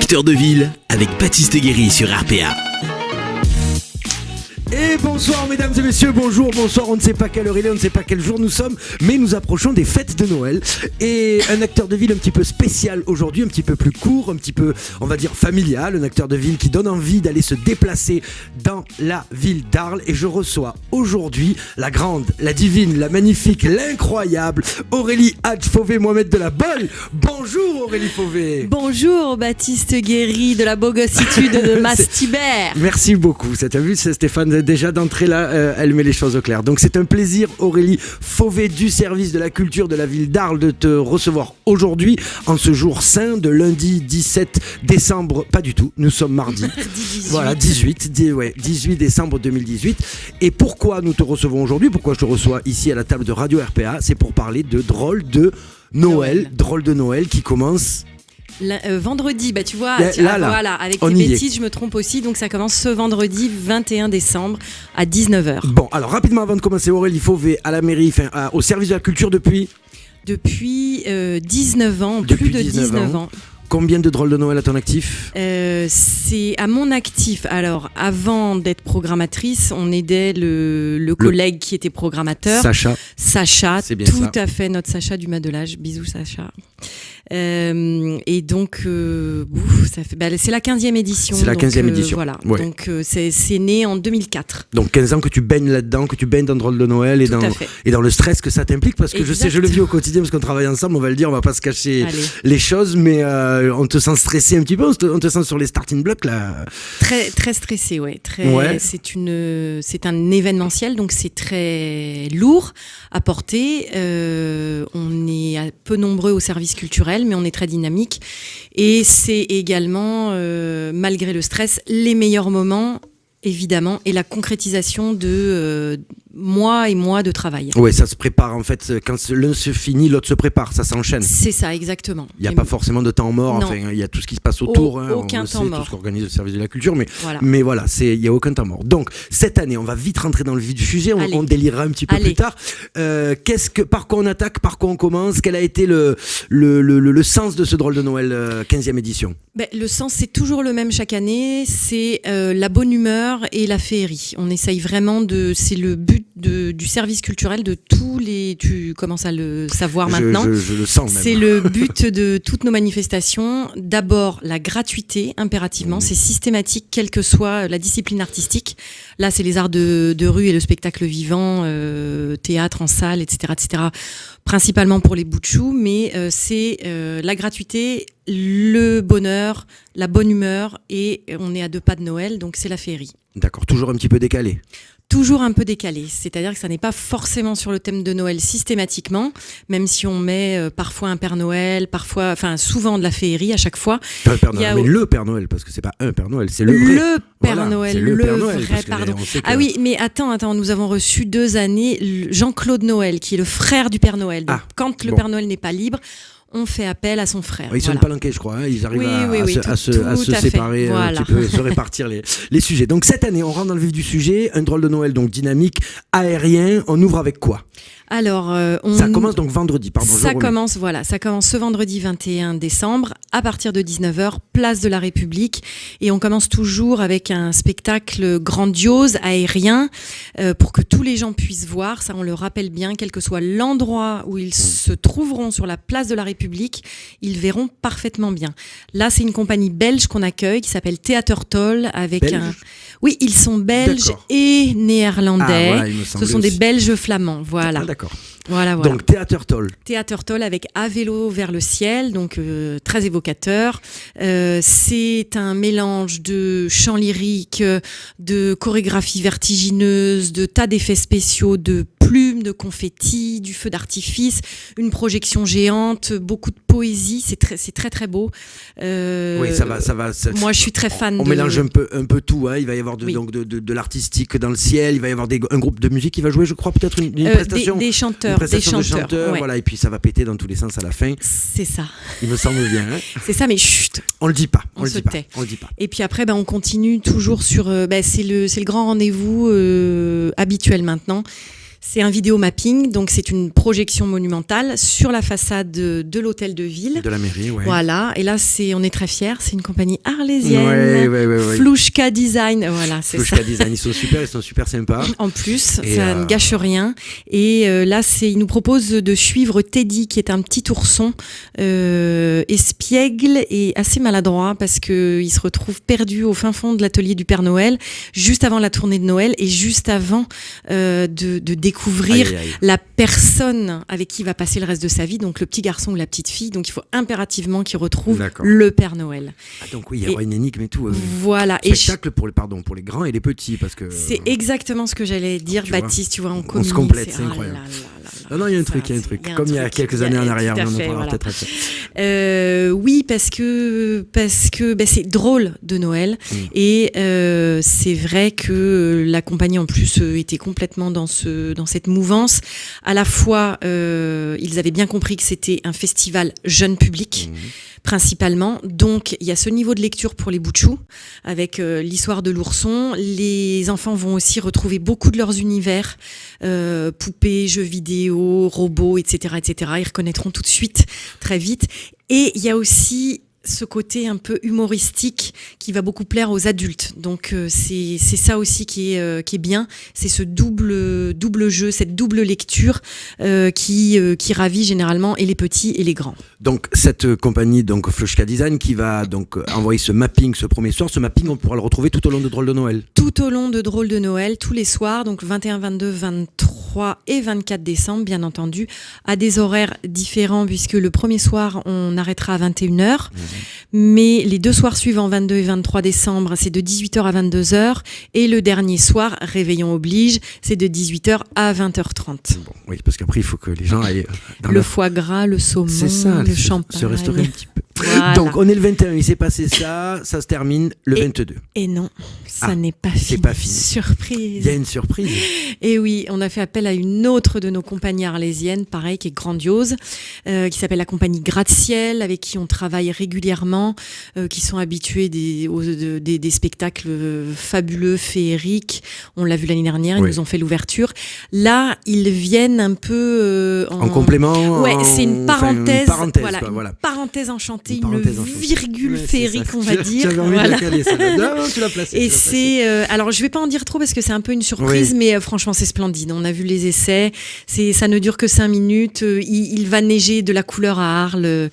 Acteur de ville avec Baptiste Guéry sur RPA. Et bonsoir mesdames et messieurs, bonjour, bonsoir, on ne sait pas quelle heure il est, on ne sait pas quel jour nous sommes, mais nous approchons des fêtes de Noël. Et un acteur de ville un petit peu spécial aujourd'hui, un petit peu plus court, un petit peu, on va dire, familial, un acteur de ville qui donne envie d'aller se déplacer dans la ville d'Arles. Et je reçois aujourd'hui la grande, la divine, la magnifique, l'incroyable Aurélie Hadj-Fauvé Mohamed de la Bolle. Bonjour Aurélie Fauvé. Bonjour Baptiste Guéry de la bogossitude de Mastibert. Merci beaucoup, ça t'a vu, c'est Stéphane, déjà d'entrée là, elle met les choses au clair. Donc c'est un plaisir Aurélie Fauvé du service de la culture de la ville d'Arles de te recevoir aujourd'hui en ce jour saint de lundi 17 décembre, pas du tout, nous sommes mardi. 18. Voilà, 18 décembre 2018. Et pourquoi nous te recevons aujourd'hui, pourquoi je te reçois ici à la table de Radio RPA, c'est pour parler de Drôle de Noël qui commence... vendredi, bah tu vois, là, voilà, avec tes bêtises, je me trompe aussi, donc ça commence ce vendredi 21 décembre à 19h. Bon, alors rapidement avant de commencer, Aurélie Fauvé à la mairie, au service de la culture depuis 19 ans, plus de 19 ans. Combien de drôles de Noël à ton actif ? C'est à mon actif. Alors, avant d'être programmatrice, on aidait le collègue qui était programmateur. Sacha, c'est bien tout ça. À fait, notre Sacha du Madelage. Bisous Sacha. Et donc, ça fait, c'est la 15e édition. C'est la 15e édition. Voilà. Ouais. Donc, c'est né en 2004. Donc, 15 ans que tu baignes là-dedans, que tu baignes dans Drôle de Noël et dans le stress que ça t'implique. Parce que exact. Je le vis au quotidien parce qu'on travaille ensemble, on va le dire, on va pas se cacher les choses, mais on te sent stressé un petit peu, on te sent sur les starting blocks là. Très, très stressé, ouais. C'est un événementiel, donc c'est très lourd à porter. On est peu nombreux au service culturel, mais on est très dynamique. Et c'est également, malgré le stress, les meilleurs moments, évidemment, et la concrétisation de mois et mois de travail. Oui, ça se prépare en fait. Quand l'un se finit, l'autre se prépare, ça s'enchaîne. C'est ça, exactement. Il n'y a pas forcément de temps mort, enfin, il y a tout ce qui se passe autour. Aucun temps mort. Tout ce qu'organise le service de la culture, mais voilà, il n'y a aucun temps mort. Donc, cette année, on va vite rentrer dans le vif du sujet, on délirera un petit peu plus tard. Par quoi on attaque, par quoi on commence ? Quel a été le sens de ce Drôle de Noël 15e édition ? Le sens, c'est toujours le même chaque année, c'est la bonne humeur et la féerie. On essaye vraiment c'est le but du service culturel de tous les... Tu commences à le savoir maintenant. Je le sens même. C'est le but de toutes nos manifestations. D'abord, la gratuité, impérativement. C'est systématique, quelle que soit la discipline artistique. Là, c'est les arts de rue et le spectacle vivant, théâtre en salle, etc., etc. Principalement pour les bouts de chou, mais c'est la gratuité, le bonheur, la bonne humeur, et on est à 2 pas de Noël, donc c'est la féerie. D'accord, toujours un petit peu décalé. Toujours un peu décalé, c'est-à-dire que ça n'est pas forcément sur le thème de Noël systématiquement, même si on met parfois un Père Noël, souvent de la féerie à chaque fois. Pas le Père Noël, mais le Père Noël, parce que c'est pas un Père Noël, c'est le vrai. Le Père Noël, le Père Noël, vrai, pardon. Ah oui, mais attends, nous avons reçu 2 années Jean-Claude Noël, qui est le frère du Père Noël. Donc, quand le Père Noël n'est pas libre, on fait appel à son frère. Ils sont palanqués, je crois. Ils arrivent à se séparer, un petit peu, se répartir les sujets. Donc cette année, on rentre dans le vif du sujet. Un Drôle de Noël, donc dynamique, aérien. On ouvre avec quoi ? Alors, ça commence donc vendredi, pardon. Ça commence ce vendredi 21 décembre, à partir de 19h, place de la République. Et on commence toujours avec un spectacle grandiose, aérien, pour que tous les gens puissent voir. Ça, on le rappelle bien, quel que soit l'endroit où ils se trouveront sur la place de la République, ils verront parfaitement bien. Là, c'est une compagnie belge qu'on accueille, qui s'appelle Theater Toll, avec Oui, ils sont belges et néerlandais. Ce sont des Belges flamands, voilà. Ah, d'accord. Voilà. Donc Theater Toll. Theater Toll avec À vélo vers le ciel, donc très évocateur. C'est un mélange de chants lyriques, de chorégraphie vertigineuse, de tas d'effets spéciaux, de plumes, de confettis, du feu d'artifice, une projection géante, beaucoup de poésie. C'est très très beau. Oui, ça va. Moi, je suis très fan. On mélange un peu tout. Hein. Il va y avoir de l'artistique dans le ciel. Il va y avoir un groupe de musique qui va jouer, je crois, peut-être une prestation. Des chanteurs. De chanteurs, ouais. Voilà, et puis ça va péter dans tous les sens à la fin. C'est ça. Il me semble bien. Hein. C'est ça, mais chut. On le dit pas. On le dit pas. Et puis après, on continue toujours sur. C'est le grand rendez-vous habituel maintenant. C'est un vidéo mapping, donc c'est une projection monumentale sur la façade de l'hôtel de ville. De la mairie, ouais. Voilà, et là on est très fiers, c'est une compagnie arlésienne, ouais. Flouchka Design, voilà, c'est Flouchka ça. Design, ils sont super sympas. En plus, ça ne gâche rien. Et là, ils nous proposent de suivre Teddy, qui est un petit ourson espiègle et assez maladroit, parce qu'il se retrouve perdu au fin fond de l'atelier du Père Noël, juste avant la tournée de Noël et juste avant de découvrir la personne avec qui il va passer le reste de sa vie, donc le petit garçon ou la petite fille. Donc il faut impérativement qu'il retrouve le Père Noël. Ah, donc oui, il y aura une énigme et tout. Voilà. Spectacle pour les grands et les petits, parce que c'est exactement ce que j'allais dire, Baptiste. Tu vois, on se complète, c'est incroyable. Non, il y a un truc, comme il y a quelques années en arrière, on en parlera peut-être après. Oui, parce que c'est drôle de Noël et c'est vrai que la compagnie en plus était complètement dans cette mouvance. À la fois, ils avaient bien compris que c'était un festival jeune public. Principalement. Donc, il y a ce niveau de lecture pour les bouts de chou, avec l'histoire de l'ourson. Les enfants vont aussi retrouver beaucoup de leurs univers, poupées, jeux vidéo, robots, etc., etc. Ils reconnaîtront tout de suite, très vite. Et il y a aussi ce côté un peu humoristique qui va beaucoup plaire aux adultes. Donc c'est ça aussi qui est bien, c'est ce double jeu, cette double lecture qui ravit généralement et les petits et les grands. Donc cette compagnie, donc Flouchka Design, qui va donc envoyer ce mapping ce premier soir. Ce mapping, on pourra le retrouver tout au long de Drôle de Noël. Tout au long de Drôle de Noël, tous les soirs, donc 21, 22, 23 et 24 décembre, bien entendu, à des horaires différents, puisque le premier soir, on arrêtera à 21h. Mais les 2 soirs suivants, 22 et 23 décembre, c'est de 18h à 22h. Et le dernier soir, réveillon oblige, c'est de 18h à 20h30. Bon, oui, parce qu'après, il faut que les gens aillent dans le foie gras, le saumon, le champagne. Se restaurer un petit peu. Voilà. Donc, on est le 21, il s'est passé ça se termine le 22. Et non, ça n'est pas fini. C'est pas fini. Surprise. Il y a une surprise. Et oui, on a fait appel à une autre de nos compagnies arlésiennes, pareil, qui est grandiose, qui s'appelle la compagnie Gratte-Ciel, avec qui on travaille régulièrement, qui sont habitués des spectacles fabuleux, féeriques. On l'a vu l'année dernière, ils nous ont fait l'ouverture. Là, ils viennent un peu en complément. Ouais, c'est une parenthèse. Voilà. Une parenthèse enchantée, une virgule féerique, on va dire. J'avais envie de la caler, ça. Non, tu l'as placée. Et c'est alors je vais pas en dire trop parce que c'est un peu une surprise, mais franchement c'est splendide. On a vu les essais, ça ne dure que 5 minutes. Il va neiger de la couleur à Arles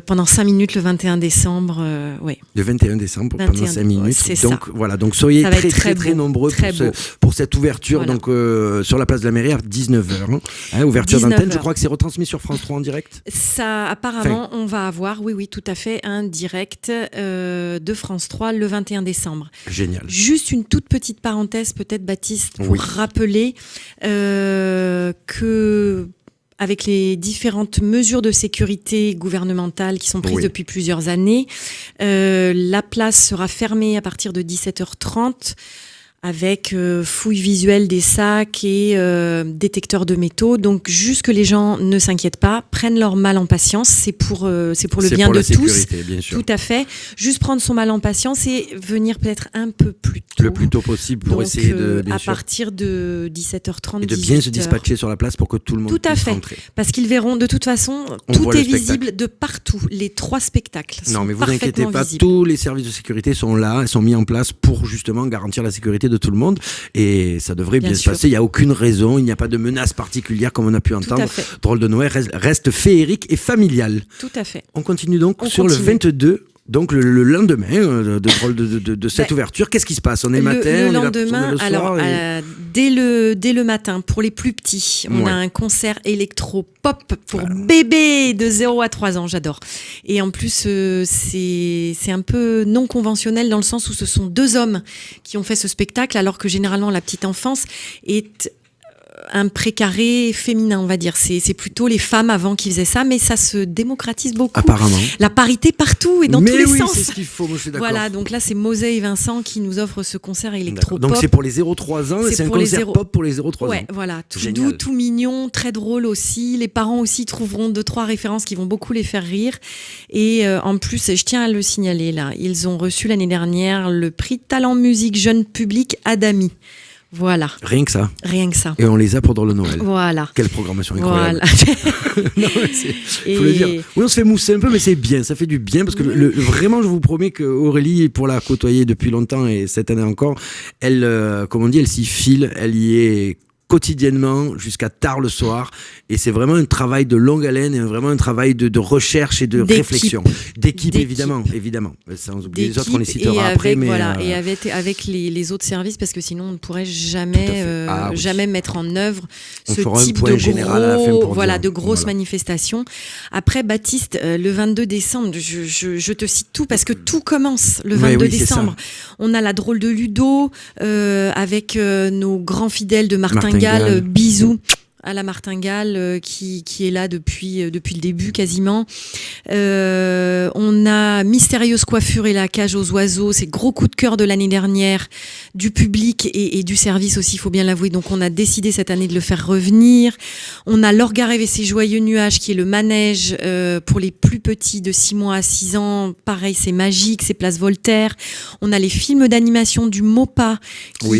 pendant 5 minutes le 21 décembre. Le 21 décembre pendant 5 minutes. C'est donc ça. Voilà, donc soyez très nombreux très pour cette ouverture donc sur la place de la mairie à 19h. Ouverture d'antenne, je crois que c'est retransmis sur France 3 en direct. Ça apparemment on va avoir oui tout à fait un direct de France 3 le 21 décembre. Génial. Juste une toute petite parenthèse peut-être Baptiste pour rappeler que avec les différentes mesures de sécurité gouvernementales qui sont prises depuis plusieurs années, la place sera fermée à partir de 17h30 avec fouille visuelle des sacs et détecteurs de métaux. Donc juste que les gens ne s'inquiètent pas, prennent leur mal en patience, c'est pour le bien de tous. Bien sûr. Tout à fait. Juste prendre son mal en patience et venir peut-être un peu plus tôt. Le plus tôt possible pour essayer de à partir de 17h30, et de bien se dispatcher sur la place pour que tout le monde puisse rentrer. Parce qu'ils verront de toute façon, tout est visible de partout. Les 3 spectacles sont mais vous inquiétez pas, visibles. tous les services de sécurité sont là, sont mis en place pour justement garantir la sécurité de tout le monde et ça devrait bien se passer. Il n'y a aucune raison, il n'y a pas de menace particulière comme on a pu entendre. Drôle de Noël reste féerique et familial. Tout à fait. On continue donc le 22. Donc le lendemain de cette ouverture, qu'est-ce qui se passe? On est le matin, le lendemain, dès le matin, pour les plus petits, on a un concert électro-pop pour bébés de 0 à 3 ans, j'adore. Et en plus, c'est un peu non conventionnel dans le sens où ce sont 2 hommes qui ont fait ce spectacle, alors que généralement la petite enfance est un précaré féminin, on va dire. C'est plutôt les femmes avant qui faisaient ça, mais ça se démocratise beaucoup. Apparemment. La parité partout et dans tous les sens. C'est ce qu'il faut, moi je suis d'accord. Voilà, donc là c'est Mosey et Vincent qui nous offrent ce concert électro-pop. Donc c'est pour les 0-3 ans, c'est un concert pop pour les 0-3 ans. Ouais, voilà, tout doux, tout mignon, très drôle aussi. Les parents aussi trouveront 2-3 références qui vont beaucoup les faire rire. Et en plus, je tiens à le signaler là, ils ont reçu l'année dernière le prix Talent Musique Jeune Public Adami Voilà. Rien que ça. Rien que ça. Et on les a pour Drôle de Noël. Voilà. Quelle programmation incroyable. Voilà. Non, faut le dire. Oui, on se fait mousser un peu, mais c'est bien, ça fait du bien parce que vraiment, je vous promets que Aurélie, pour la côtoyer depuis longtemps et cette année encore, elle, comme on dit, elle s'y file, elle y est quotidiennement jusqu'à tard le soir, et c'est vraiment un travail de longue haleine et vraiment un travail de recherche et de réflexion, d'équipe évidemment, sans oublier les autres, on les citera après, mais et avec les autres services, parce que sinon on ne pourrait jamais jamais mettre en œuvre ce type de grosses manifestations. Après, Baptiste, le 22 décembre, je te cite tout parce que tout commence le 22 décembre. On a la drôle de Ludo avec nos grands fidèles de Martingale. Bisous à la Martingale qui est là depuis le début quasiment. On a Mystérieuse Coiffure et la Cage aux Oiseaux, c'est gros coup de cœur de l'année dernière du public et du service aussi, il faut bien l'avouer. Donc on a décidé cette année de le faire revenir. On a L'Orgarève et ses joyeux nuages qui est le manège pour les plus petits de 6 mois à 6 ans. Pareil, c'est magique, c'est Place Voltaire. On a les films d'animation du MOPA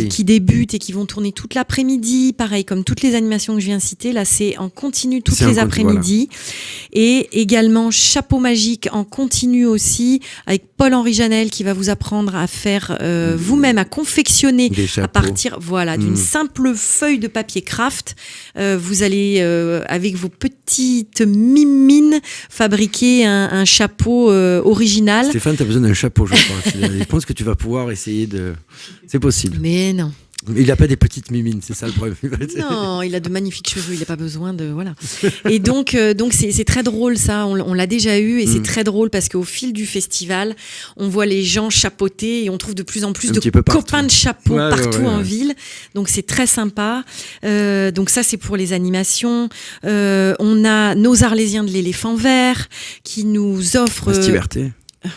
qui débutent et qui vont tourner toute l'après-midi. Pareil, comme toutes les animations que je viens de citer, là c'est en continu toutes les après-midi. Voilà. Et également Chapeau magique en continu aussi, avec Paul-Henri Janel qui va vous apprendre à faire vous-même, à confectionner à partir d'une simple feuille de papier craft. Vous allez avec vos petites mimines fabriquer un chapeau original. Stéphane, tu as besoin d'un chapeau, je pense. Je pense que tu vas pouvoir essayer de... C'est possible. Mais non. Il n'a pas des petites mimines, c'est ça le problème. Non, il a de magnifiques cheveux, il n'a pas besoin de... Voilà. Et donc c'est très drôle ça, on l'a déjà eu, et c'est très drôle parce qu'au fil du festival, on voit les gens chapeauter et on trouve de plus en plus de copains de chapeau partout en ville. Donc c'est très sympa. Donc ça, c'est pour les animations. On a nos Arlésiens de l'éléphant vert qui nous offrent... Mastiberté.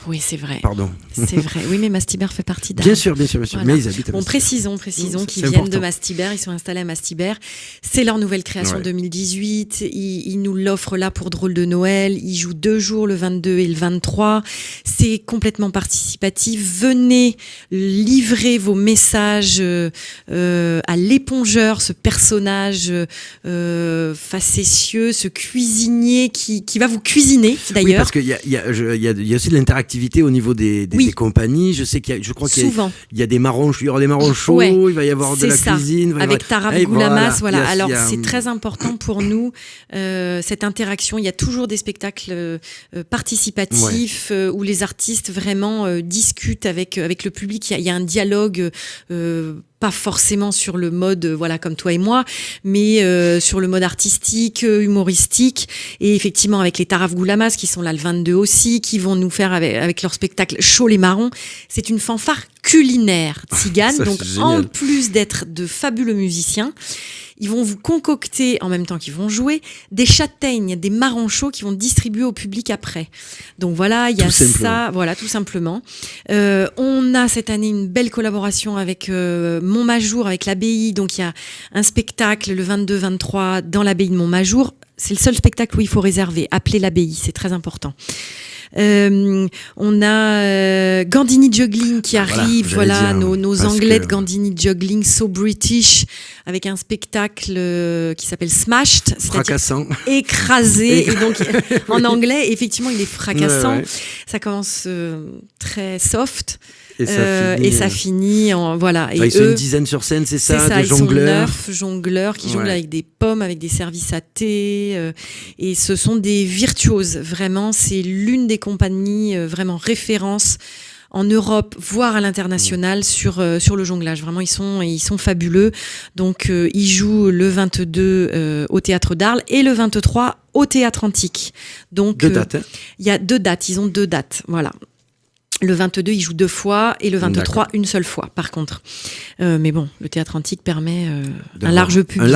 Oui, c'est vrai. Pardon. C'est vrai. Oui, mais Mastibert fait partie d'Arles. Bien sûr. Voilà. Mais ils habitent à Mastibert. Précisons qu'ils viennent de Mastibert. Ils sont installés à Mastibert. C'est leur nouvelle création 2018. Ils nous l'offrent là pour Drôle de Noël. Ils jouent 2 jours, le 22 et le 23. C'est complètement participatif. Venez livrer vos messages à l'épongeur, ce personnage facétieux, ce cuisinier qui va vous cuisiner d'ailleurs. Oui, parce qu'il y a aussi de l'interactivité au niveau des compagnies. Je sais je crois qu'il y a des marrons, il y aura des marrons chauds, il va y avoir de la cuisine. Avec Taraf Goulamas, voilà. Alors c'est très important pour nous, cette interaction. Il y a toujours des spectacles participatifs où les artistes vraiment discutent avec le public. Il y a un dialogue pas forcément sur le mode comme toi et moi, mais sur le mode artistique, humoristique, et effectivement avec les Taraf Goulamas qui sont là le 22 aussi, qui vont nous faire avec leur spectacle Chaud les marrons. C'est une fanfare culinaire tzigane, donc en plus d'être de fabuleux musiciens, ils vont vous concocter, en même temps qu'ils vont jouer, des châtaignes, des marrons chauds qui vont distribuer au public après. Donc voilà, il y a ça, voilà, tout simplement. On a cette année une belle collaboration avec Montmajour, avec l'abbaye. Donc il y a un spectacle le 22-23 dans l'abbaye de Montmajour. C'est le seul spectacle où il faut réserver. Appelez l'abbaye, c'est très important. On a Gandini Juggling qui arrive, nos Anglais de Gandini Juggling, So British, avec un spectacle qui s'appelle Smashed, fracassant, écrasé, et donc en anglais, effectivement, il est fracassant. Ça commence très soft. Et ça finit voilà. Ils sont une dizaine sur scène, c'est ça, de jongleurs. Ils sont 9 jongleurs qui jonglent avec des pommes, avec des services à thé, et ce sont des virtuoses. Vraiment, c'est l'une des compagnies vraiment référence en Europe, voire à l'international sur le jonglage. Vraiment, ils sont fabuleux. Donc, ils jouent le 22 au Théâtre d'Arles et le 23 au Théâtre Antique. Donc, 2 dates. Il y a 2 dates. Ils ont 2 dates. Voilà. Le 22, il joue 2 fois et le 23, une seule fois, par contre. Mais bon, le Théâtre Antique permet un large public.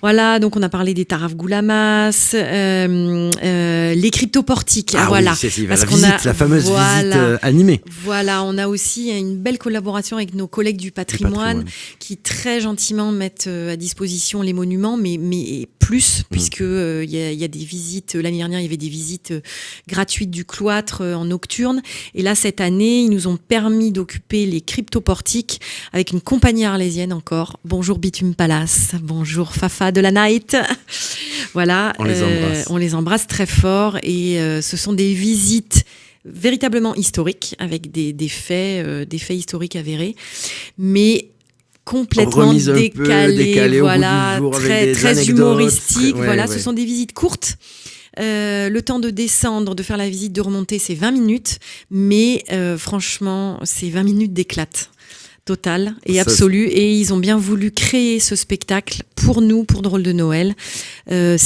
Voilà, donc on a parlé des Taraf Goulamas, les cryptoportiques. Voilà. Oui, la fameuse visite animée. Voilà, on a aussi une belle collaboration avec nos collègues du patrimoine qui très gentiment mettent à disposition les monuments, mais plus, puisque il y a des visites. L'année dernière, il y avait des visites gratuites du cloître en nocturne. Et là, cette cette année, ils nous ont permis d'occuper les cryptoportiques avec une compagnie arlésienne encore. Bonjour Bitume Palace, bonjour Fafa de la Night. Voilà, on les embrasse très fort et ce sont des visites véritablement historiques avec des faits historiques avérés, mais complètement décalés, voilà, très humoristiques. Voilà, ce sont des visites courtes. Le temps de descendre, de faire la visite, de remonter, c'est 20 minutes, mais franchement, c'est 20 minutes d'éclate totale et absolue, et ils ont bien voulu créer ce spectacle pour nous, pour Drôle de Noël. On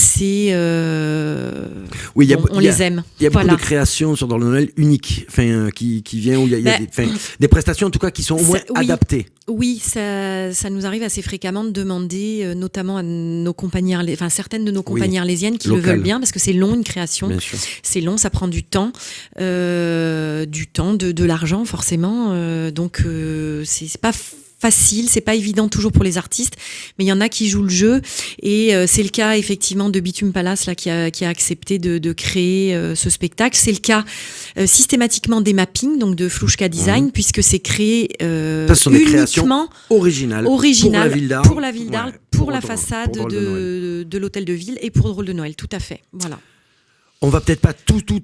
les aime. Il y a beaucoup de créations sur Drôle de Noël uniques, qui vient où il y a des prestations en tout cas qui sont au moins adaptées. Oui, ça nous arrive assez fréquemment de demander, notamment à nos compagnies, certaines de nos compagnies arlésiennes qui le veulent bien, parce que c'est long une création. C'est long, ça prend du temps, de l'argent forcément. Donc c'est pas facile, c'est pas évident toujours pour les artistes, mais il y en a qui jouent le jeu, et c'est le cas effectivement de Bitume Palace là qui a accepté de créer ce spectacle. C'est le cas systématiquement des mappings, donc de Flouchka Design, puisque c'est créé uniquement original pour la ville d'Arles, pour la façade de l'hôtel de ville et pour Drôle de Noël, tout à fait. Voilà. On va peut-être pas tout citer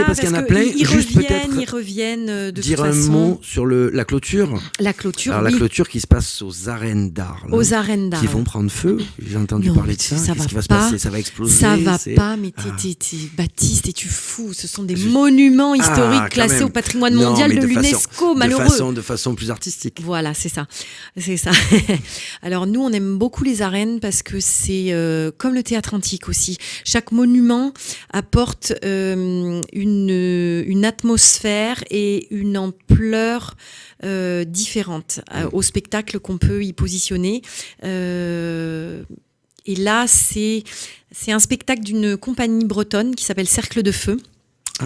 parce qu'il y en a plein. Ils reviennent de dire toute façon. Un mot sur la clôture. La clôture, Alors, la clôture qui se passe aux arènes d'Arles. Aux arènes d'Arles. Qui vont prendre feu. J'ai entendu parler de ça. Qu'est-ce qui va se passer? Ça va exploser. Ça va pas, mais Baptiste, es-tu fou? Ce sont des monuments historiques classés au patrimoine mondial de l'UNESCO, malheureux. De façon plus artistique. Voilà, c'est ça. Alors nous, on aime beaucoup les arènes parce que c'est comme le théâtre antique aussi. Chaque monument apporte une atmosphère et une ampleur différentes au spectacle qu'on peut y positionner. Et là, c'est un spectacle d'une compagnie bretonne qui s'appelle Cercle de Feu.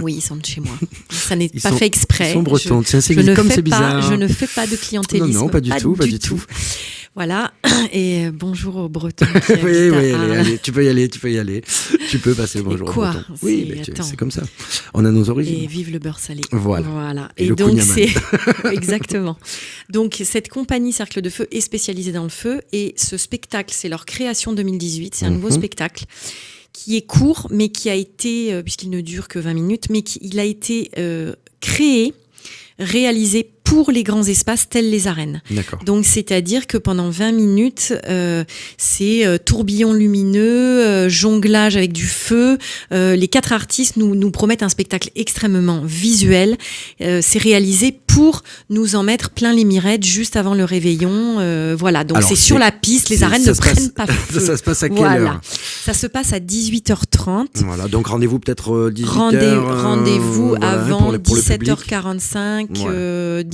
Oui, ils sont de chez moi. Ça n'est pas fait exprès. Ils sont bretons. C'est bizarre. Je ne fais pas de clientélisme. Non, pas du tout. Voilà. Et bonjour aux Bretons. Oui, allez, tu peux y aller. Tu peux passer bonjour aux Bretons. Oui, c'est comme ça. On a nos origines. Et vive le beurre salé. Voilà. Et donc c'est exactement. Donc cette compagnie Cercle de Feu est spécialisée dans le feu, et ce spectacle, c'est leur création 2018. C'est un nouveau spectacle qui est court, mais qui a été, puisqu'il ne dure que 20 minutes, mais il a été créé, réalisé pour les grands espaces tels les arènes. D'accord. Donc, c'est-à-dire que pendant 20 minutes, c'est tourbillon lumineux, jonglage avec du feu. Les 4 artistes nous promettent un spectacle extrêmement visuel. C'est réalisé pour nous en mettre plein les mirettes juste avant le réveillon. Voilà, donc alors, c'est sur la piste, les arènes ne prennent pas feu. Ça se passe à quelle heure? Ça se passe à 18h30. Voilà, donc rendez-vous peut-être 18h. Rendez-vous avant 17h45,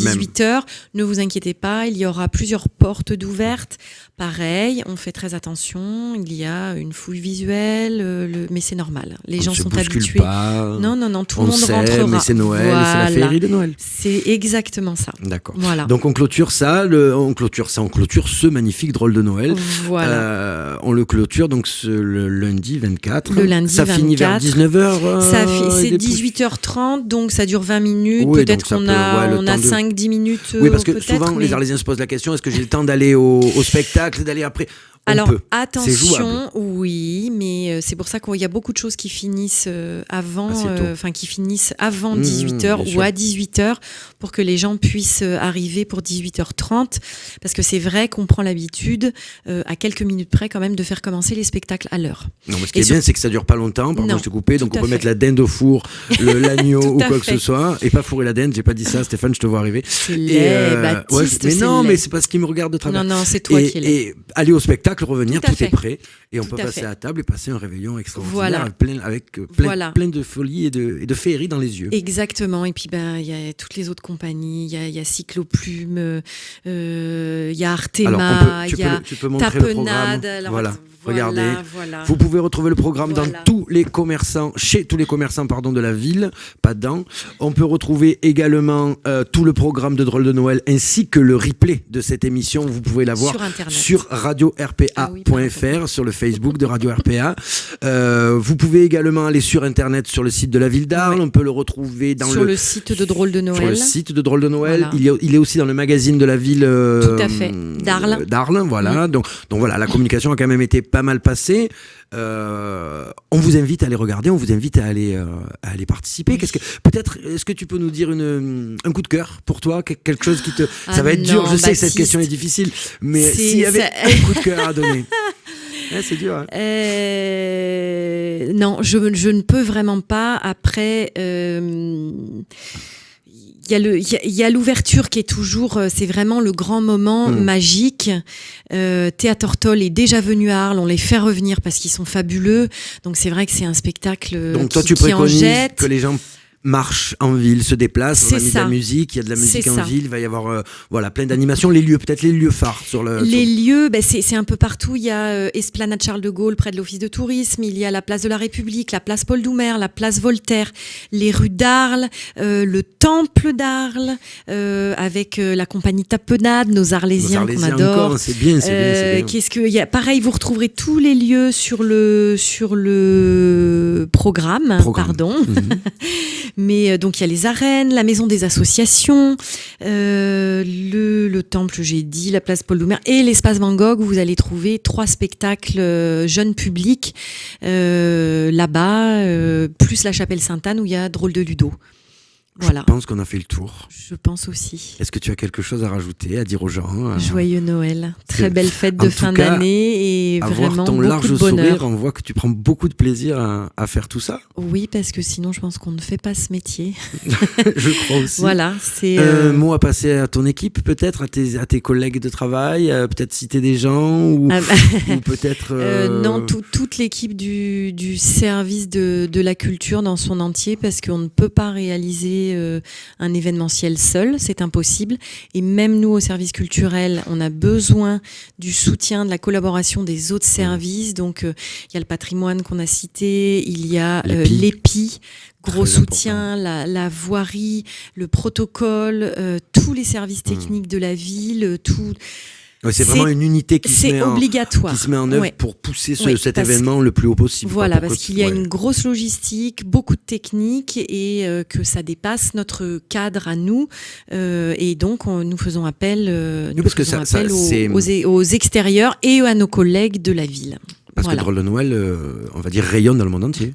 18h. Ne vous inquiétez pas, il y aura plusieurs portes d'ouvertes. Pareil, on fait très attention. Il y a une fouille visuelle, mais c'est normal. Les gens sont habitués. Pas, non, tout le monde rentrera. Mais c'est Noël, voilà. C'est la féerie de Noël. C'est exactement ça. D'accord. Voilà. Donc on clôture on clôture ce magnifique Drôle de Noël. Voilà. On le clôture donc le lundi 24. Le lundi ça 24. Finit vers 19h. C'est 18h30, donc ça dure 20 minutes. Oui, peut-être qu'on a 5-10 minutes. Oui, parce que souvent les Arlésiens se posent la question, est-ce que j'ai le temps d'aller au spectacle, d'aller après? Alors attention, oui, mais c'est pour ça qu'il y a beaucoup de choses qui finissent avant 18h ou à 18h pour que les gens puissent arriver pour 18h30, parce que c'est vrai qu'on prend l'habitude à quelques minutes près quand même de faire commencer les spectacles à l'heure. Non, mais ce qui est bien, c'est que ça dure pas longtemps. Pardon, je t'ai coupé, donc on peut mettre la dinde au four, l'agneau ou quoi que ce soit, et pas fourrer la dinde. J'ai pas dit ça, Stéphane, je te vois arriver. C'est laid, Baptiste. Mais non, mais c'est parce qu'il me regarde de travers. Non, c'est toi qui l'es. Et aller au spectacle, revenir, tout est prêt, et on peut passer à table et passer un réveillon extraordinaire, plein de folie et de féerie dans les yeux. Exactement, et puis il y a toutes les autres compagnies, il y a Cycloplume, il y a Artema, il y a tu peux montrer Tapenade. le programme. Regardez, Voilà. vous pouvez retrouver le programme dans Voilà. chez tous les commerçants de la ville, pas dedans. On peut retrouver également tout le programme de Drôle de Noël ainsi que le replay de cette émission. Vous pouvez la voir Sur Internet. sur radio-rpa.fr, sur le Facebook de Radio RPA. Vous pouvez également aller sur Internet, sur le site de la ville d'Arles. Ouais. On peut le retrouver dans sur le site de Drôle de Noël. Sur le site de Drôle de Noël. Voilà. Il est aussi dans le magazine de la ville Tout à fait. D'Arles. Voilà. Donc voilà, la communication a quand même été pas mal passée. On vous invite à aller regarder, on vous invite à aller participer. Est-ce que tu peux nous dire un coup de cœur pour toi, quelque chose qui te... Ça va être dur, je sais que cette question est difficile, mais s'il y avait un coup de cœur à donner. C'est dur. Hein. Non, je ne peux vraiment pas. Après, il y a l'ouverture qui est toujours, c'est vraiment le grand moment magique. Théâtre Toll est déjà venu à Arles, on les fait revenir parce qu'ils sont fabuleux. Donc c'est vrai que c'est un spectacle Donc toi, tu qui en préconises jette. que les gens marchent en ville, se déplacent, on a mis de la musique, il y a de la musique C'est en ça. ville, il va y avoir plein d'animations, les lieux phares sur le... Les lieux, c'est un peu partout. Il y a Esplanade Charles de Gaulle près de l'Office de tourisme, il y a la place de la République, la place Paul Doumer, la place Voltaire, les rues d'Arles, le temple d'Arles, avec la compagnie Tapenade, nos Arlésiens qu'on adore. Encore, c'est bien. Qu'est-ce que, pareil, vous retrouverez tous les lieux sur le programme. Pardon. Mais donc il y a les arènes, la maison des associations, le temple, j'ai dit, la place Paul Doumer et l'espace Van Gogh où vous allez trouver 3 spectacles jeunes publics là-bas, plus la chapelle Sainte-Anne où il y a Drôle de Ludo. Voilà. Je pense qu'on a fait le tour. Je pense aussi. Est-ce que tu as quelque chose à rajouter, à dire aux gens Joyeux Noël. Très belle fête de fin d'année et vraiment ton beaucoup large de bonheur. sourire, on voit que tu prends beaucoup de plaisir à faire tout ça. Oui, parce que sinon je pense qu'on ne fait pas ce métier. Je crois aussi. Voilà, c'est un mot à passer à ton équipe, peut-être, à tes collègues de travail, peut-être citer des gens ou peut-être... Non, toute l'équipe du service de la culture dans son entier, parce qu'on ne peut pas réaliser un événementiel seul, c'est impossible. Et même nous, au service culturel, on a besoin du soutien, de la collaboration des autres services. Donc, il y a le patrimoine qu'on a cité, il y a l'EPI, gros soutien, la voirie, le protocole, tous les services techniques de la ville, tout... Ouais, c'est vraiment une unité qui se met en œuvre pour pousser cet événement le plus haut possible. Voilà, parce qu'il y a une grosse logistique, beaucoup de technique et que ça dépasse notre cadre à nous. Et donc, nous faisons appel, aux extérieurs et à nos collègues de la ville. Parce que Drôle de Noël, on va dire, rayonne dans le monde entier.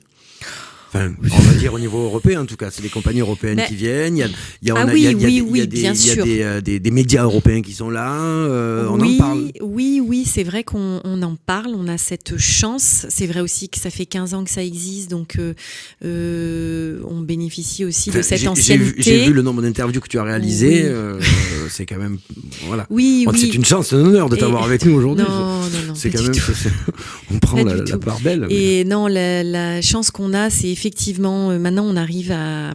Enfin, on va dire au niveau européen en tout cas, c'est des compagnies européennes qui viennent. Il y a des médias européens qui sont là. On en parle. Oui, c'est vrai qu'on en parle. On a cette chance. C'est vrai aussi que ça fait 15 ans que ça existe, donc on bénéficie aussi de cette ancienneté. J'ai vu le nombre d'interviews que tu as réalisées. C'est quand même voilà. Oui. C'est une chance, c'est un honneur de t'avoir avec nous aujourd'hui. Non. C'est quand même. On prend la part belle. Et non, la chance qu'on a, c'est effectivement, maintenant on arrive à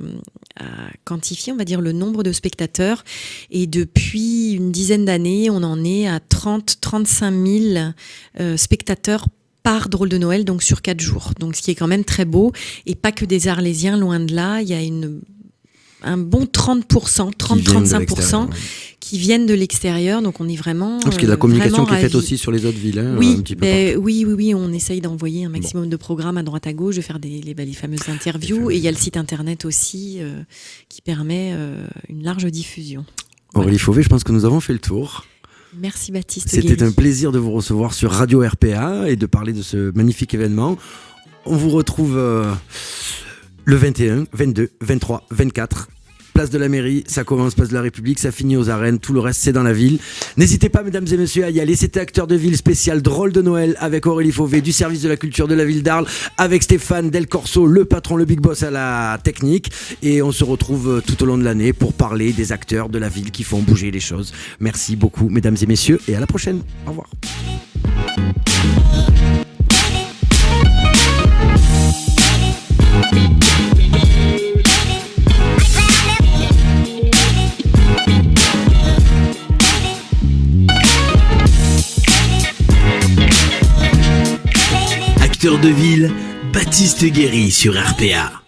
quantifier, on va dire, le nombre de spectateurs. Et depuis une dizaine d'années, on en est à 30-35 000 spectateurs par Drôle de Noël, donc sur 4 jours. Donc ce qui est quand même très beau. Et pas que des Arlésiens, loin de là. Il y a un bon 30-35% qui viennent de l'extérieur, donc on est vraiment parce qu'il y a de la communication qui est faite aussi sur les autres villes, un petit peu oui, on essaye d'envoyer un maximum de programmes à droite à gauche, de faire les fameuses interviews, et il y a le site internet aussi qui permet une large diffusion. Aurélie Fauvet, je pense que nous avons fait le tour. Merci Baptiste. C'était un plaisir de vous recevoir sur Radio RPA et de parler de ce magnifique événement. On vous retrouve le 21, 22, 23, 24. Place de la mairie, ça commence place de la République, ça finit aux arènes, tout le reste c'est dans la ville. N'hésitez pas mesdames et messieurs à y aller, c'était Acteur de Ville spécial Drôle de Noël avec Aurélie Fauvet du service de la culture de la ville d'Arles, avec Stéphane Del Corso, le patron, le big boss à la technique, et on se retrouve tout au long de l'année pour parler des acteurs de la ville qui font bouger les choses. Merci beaucoup mesdames et messieurs et à la prochaine, au revoir. acteur de ville, Baptiste Guéry sur RPA.